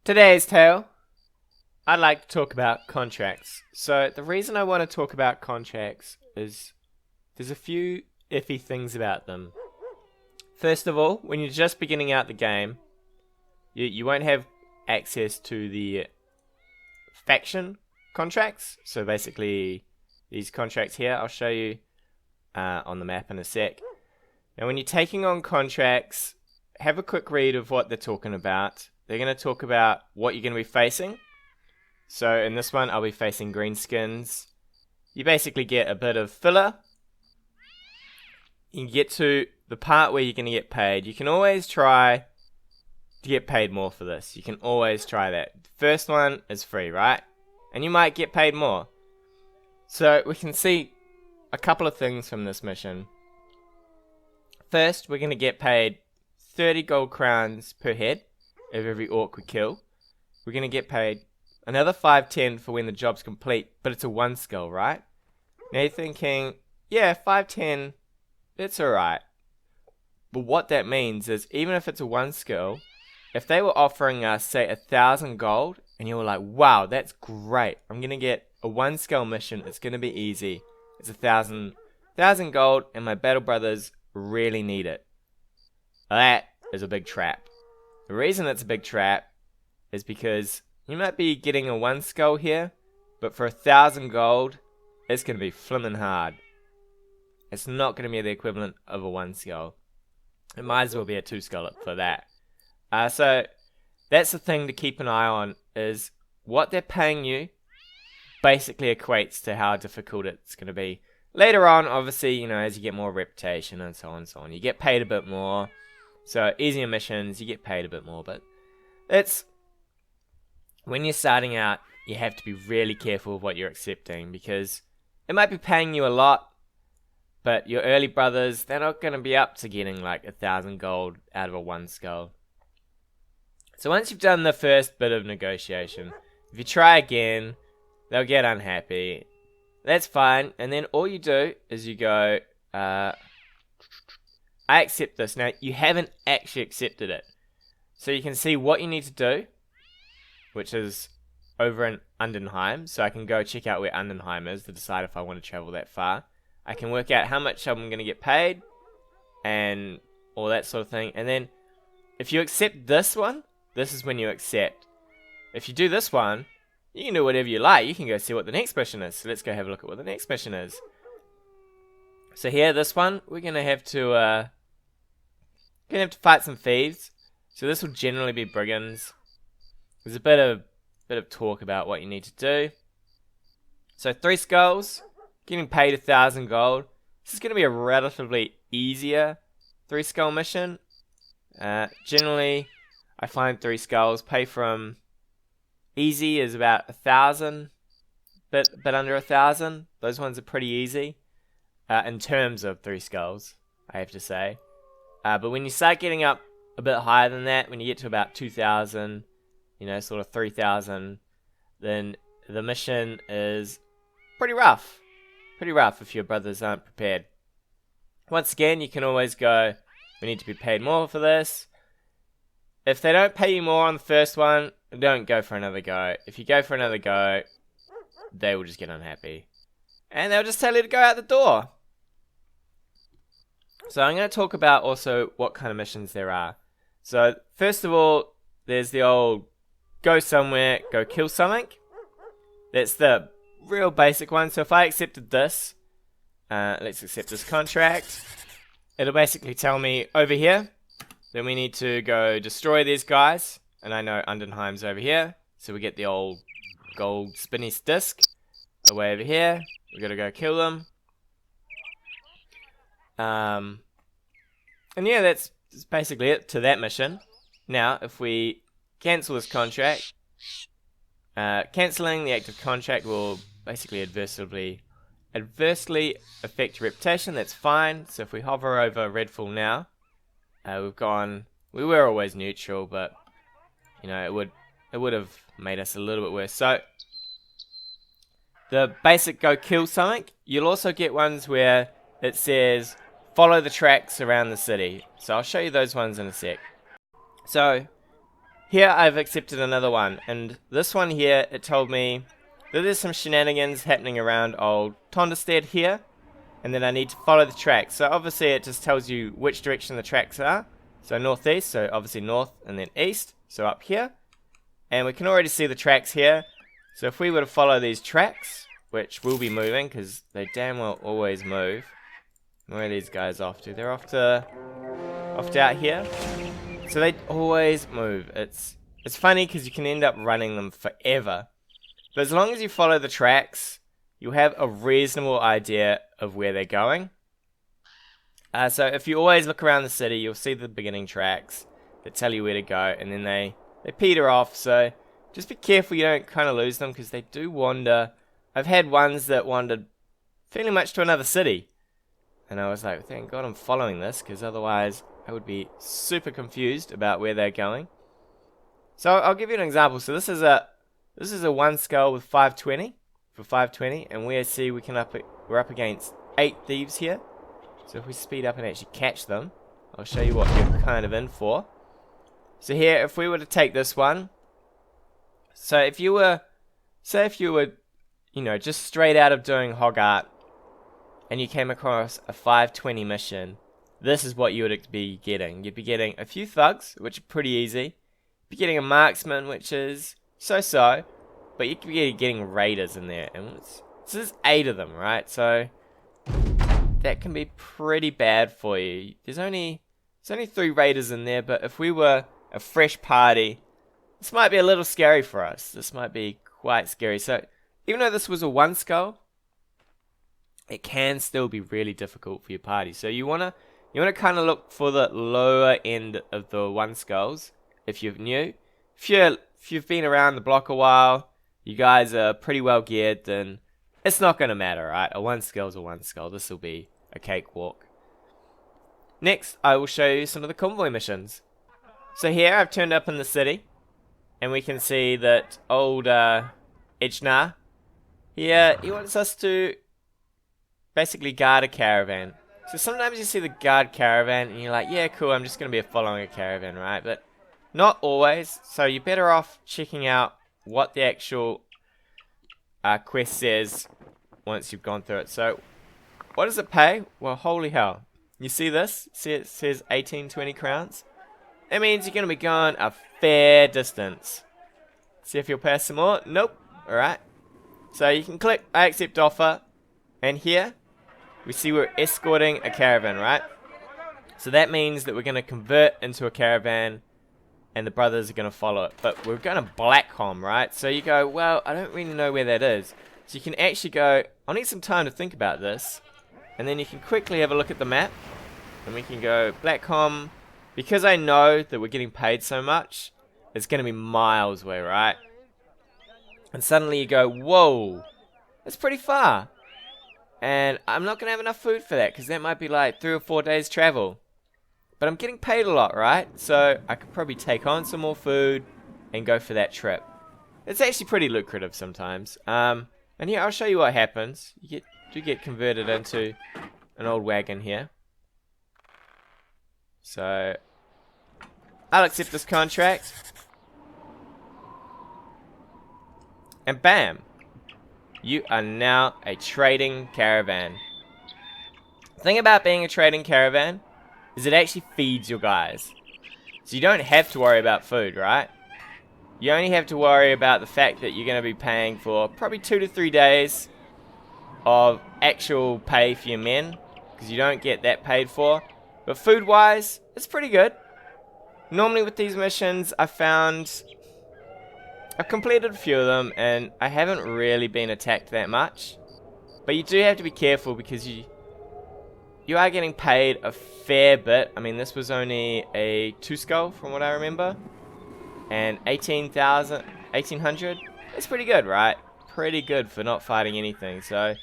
Today's tale, I'd like to talk about contracts. So the reason I want to talk about contracts is there's a few iffy things about them. First of all, when you're just beginning out the game, you won't have access to the faction contracts. So basically, these contracts here, I'll show you on the map in a sec. Now when you're taking on contracts, have a quick read of what they're talking about. They're going to talk about what you're going to be facing. So in this one, I'll be facing greenskins. You basically get a bit of filler. You can get to the part where you're going to get paid. You can always try to get paid more for this. You can always try that. First one is free, right? And you might get paid more. So we can see a couple of things from this mission. First, we're going to get paid 30 gold crowns per head of every orc we kill. We're going to get paid another 510 for when the job's complete, but it's a 1 skill, right? Now you're thinking, yeah, 510, it's alright. But what that means is, even if it's a 1 skill, if they were offering us, say, 1,000 gold, and you were like, wow, that's great, I'm going to get a 1 skill mission, it's going to be easy, it's 1,000 gold, and my battle brothers really need it. That is a big trap. The reason it's a big trap is because you might be getting a 1 skull here, but for 1,000 gold, it's going to be flimming hard. It's not going to be the equivalent of a 1 skull. It might as well be a 2 skull for that. So that's the thing to keep an eye on, is what they're paying you basically equates to how difficult it's going to be. Later on, obviously, you know, as you get more reputation and so on and so on, you get paid a bit more. So easier missions, you get paid a bit more, but it's when you're starting out, you have to be really careful of what you're accepting, because it might be paying you a lot, but your early brothers, they're not going to be up to getting like 1,000 gold out of a 1 skull. So once you've done the first bit of negotiation, if you try again, they'll get unhappy. That's fine, and then all you do is you go, I accept this. Now, you haven't actually accepted it. So you can see what you need to do, which is over in Undenheim. So I can go check out where Undenheim is to decide if I want to travel that far. I can work out how much I'm going to get paid and all that sort of thing. And then if you accept this one, this is when you accept. If you do this one, you can do whatever you like. You can go see what the next mission is. So let's go have a look at what the next mission is. So here, this one, we're going to have to fight some thieves. So this will generally be brigands. There's a bit of talk about what you need to do. So 3 skulls, getting paid 1,000 gold. This is going to be a relatively easier 3 skull mission. Generally, I find 3 skulls pay from easy is about 1,000, bit under 1,000. Those ones are pretty easy in terms of 3 skulls, I have to say. But when you start getting up a bit higher than that, when you get to about 2,000, you know, sort of 3,000, then the mission is pretty rough. Pretty rough if your brothers aren't prepared. Once again, you can always go, we need to be paid more for this. If they don't pay you more on the first one, don't go for another go. If you go for another go, they will just get unhappy. And they'll just tell you to go out the door. So I'm going to talk about also what kind of missions there are. So first of all, there's the old go somewhere, go kill something. That's the real basic one. So if I accepted this, let's accept this contract. It'll basically tell me over here that we need to go destroy these guys. And I know Undenheim's over here. So we get the old gold spinny disc away over here. We've got to go kill them. And yeah, that's basically it to that mission. Now, if we cancel this contract, cancelling the active contract will basically adversely affect your reputation. That's fine. So if we hover over Redfall now, we were always neutral, but you know, it would have made us a little bit worse. So the basic go kill something, you'll also get ones where it says follow the tracks around the city. So I'll show you those ones in a sec. So here I've accepted another one, and this one here, it told me that there's some shenanigans happening around old Tonderstead here, and then I need to follow the tracks. So obviously it just tells you which direction the tracks are. So northeast, so obviously north, and then east, so up here. And we can already see the tracks here. So if we were to follow these tracks, which will be moving, because they damn well always move. Where are these guys off to? They're off to out here. So they always move. It's funny because you can end up running them forever. But as long as you follow the tracks, you'll have a reasonable idea of where they're going. So if you always look around the city, you'll see the beginning tracks that tell you where to go, and then they peter off. So just be careful you don't kind of lose them, because they do wander. I've had ones that wandered fairly much to another city, and I was like, thank God I'm following this, because otherwise I would be super confused about where they're going. So I'll give you an example. So this is a one skull with 520 for 520, and we see we're up against 8 thieves here. So if we speed up and actually catch them, I'll show you what you're kind of in for. So here, if we were to take this one, so if you were, you know, just straight out of doing Hoggart, and you came across a 520 mission, this is what you would be getting. You'd be getting a few thugs, which are pretty easy. You'd be getting a marksman, which is so-so, but you could be getting raiders in there, and so there's 8 of them, right? So that can be pretty bad for you. There's only 3 raiders in there, but if we were a fresh party, this might be a little scary for us. This might be quite scary. So even though this was a 1 skull, it can still be really difficult for your party. So you wanna kind of look for the lower end of the 1 skulls if you're new. If you've been around the block a while, you guys are pretty well geared, then it's not going to matter, right? A 1 skull's a 1 skull. This will be a cakewalk. Next, I will show you some of the convoy missions. So here, I've turned up in the city, and we can see that old Ejnar, he wants us to basically guard a caravan. So sometimes you see the guard caravan, and you're like, yeah, cool, I'm just going to be following a caravan, right? But not always, so you're better off checking out what the actual quest says once you've gone through it. So, what does it pay? Well, holy hell. You see this? See it says 18-20 crowns? That means you're going to be going a fair distance. See if you'll pass some more? Nope. Alright. So you can click I accept offer. And here, we see we're escorting a caravan, right? So that means that we're going to convert into a caravan, and the brothers are going to follow it. But we're going to Blackcomb, right? So you go, well, I don't really know where that is. So you can actually go, I'll need some time to think about this. And then you can quickly have a look at the map. And we can go Blackcomb. Because I know that we're getting paid so much, it's going to be miles away, right? And suddenly you go, whoa, that's pretty far. And I'm not going to have enough food for that, because that might be like 3 or 4 days travel. But I'm getting paid a lot, right? So I could probably take on some more food and go for that trip. It's actually pretty lucrative sometimes. And here, I'll show you what happens. You do get converted into an old wagon here. So I'll accept this contract. And bam! You are now a trading caravan. The thing about being a trading caravan is it actually feeds your guys. So you don't have to worry about food, right? You only have to worry about the fact that you're going to be paying for probably 2 to 3 days of actual pay for your men, because you don't get that paid for. But food-wise, it's pretty good. Normally with these missions, I've completed a few of them, and I haven't really been attacked that much. But you do have to be careful, because you are getting paid a fair bit. I mean, this was only a 2 skull from what I remember. And 1800, it's pretty good, right? Pretty good for not fighting anything. So,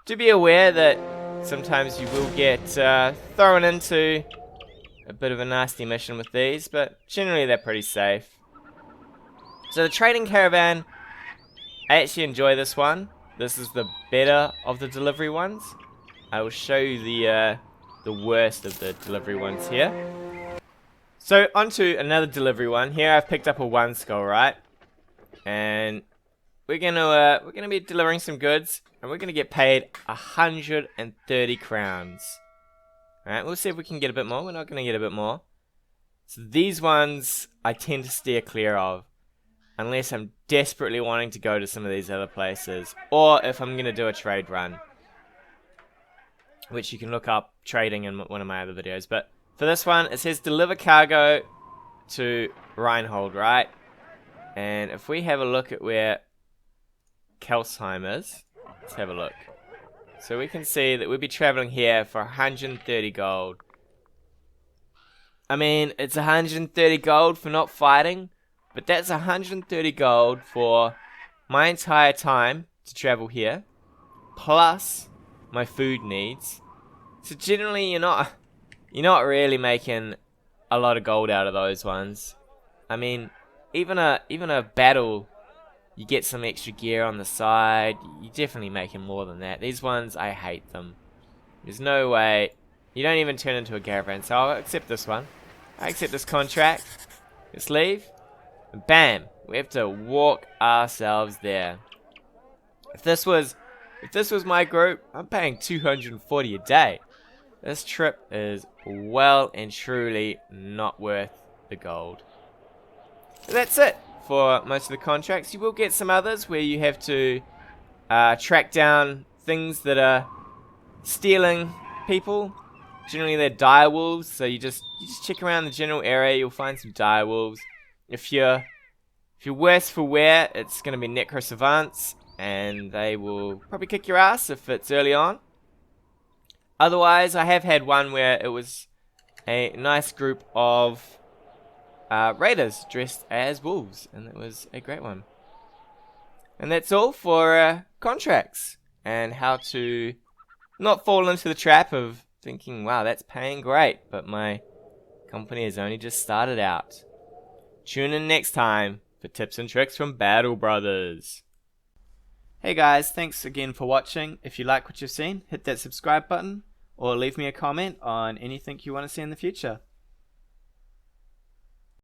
do be aware that sometimes you will get thrown into a bit of a nasty mission with these, but generally they're pretty safe. So the trading caravan, I actually enjoy this one. This is the better of the delivery ones. I will show you the worst of the delivery ones here. So onto another delivery one. Here I've picked up a 1 skull, right? And we're gonna be delivering some goods, and we're gonna get paid 130 crowns. Alright, we'll see if we can get a bit more. We're not gonna get a bit more. So these ones I tend to steer clear of, unless I'm desperately wanting to go to some of these other places, or if I'm gonna do a trade run, which you can look up trading in one of my other videos. But for this one, it says deliver cargo to Reinhold, right? And if we have a look at where Kelsheim is, let's have a look. So we can see that we'll be traveling here for 130 gold. I mean, it's 130 gold for not fighting, but that's 130 gold for my entire time to travel here, plus my food needs. So generally, you're not really making a lot of gold out of those ones. I mean, even a battle, you get some extra gear on the side. You're definitely making more than that. These ones, I hate them. There's no way. You don't even turn into a caravan, so I'll accept this one. I accept this contract. Let's leave. And bam! We have to walk ourselves there. If this was my group, I'm paying 240 a day. This trip is well and truly not worth the gold. So that's it for most of the contracts. You will get some others where you have to track down things that are stealing people. Generally they're dire wolves, so you just check around the general area, you'll find some dire wolves. If you're worse for wear, it's going to be necro savants, and they will probably kick your ass if it's early on. Otherwise, I have had one where it was a nice group of raiders dressed as wolves, and it was a great one. And that's all for contracts, and how to not fall into the trap of thinking, wow, that's paying great, but my company has only just started out. Tune in next time for tips and tricks from Battle Brothers. Hey guys, thanks again for watching. If you like what you've seen, hit that subscribe button, or leave me a comment on anything you want to see in the future.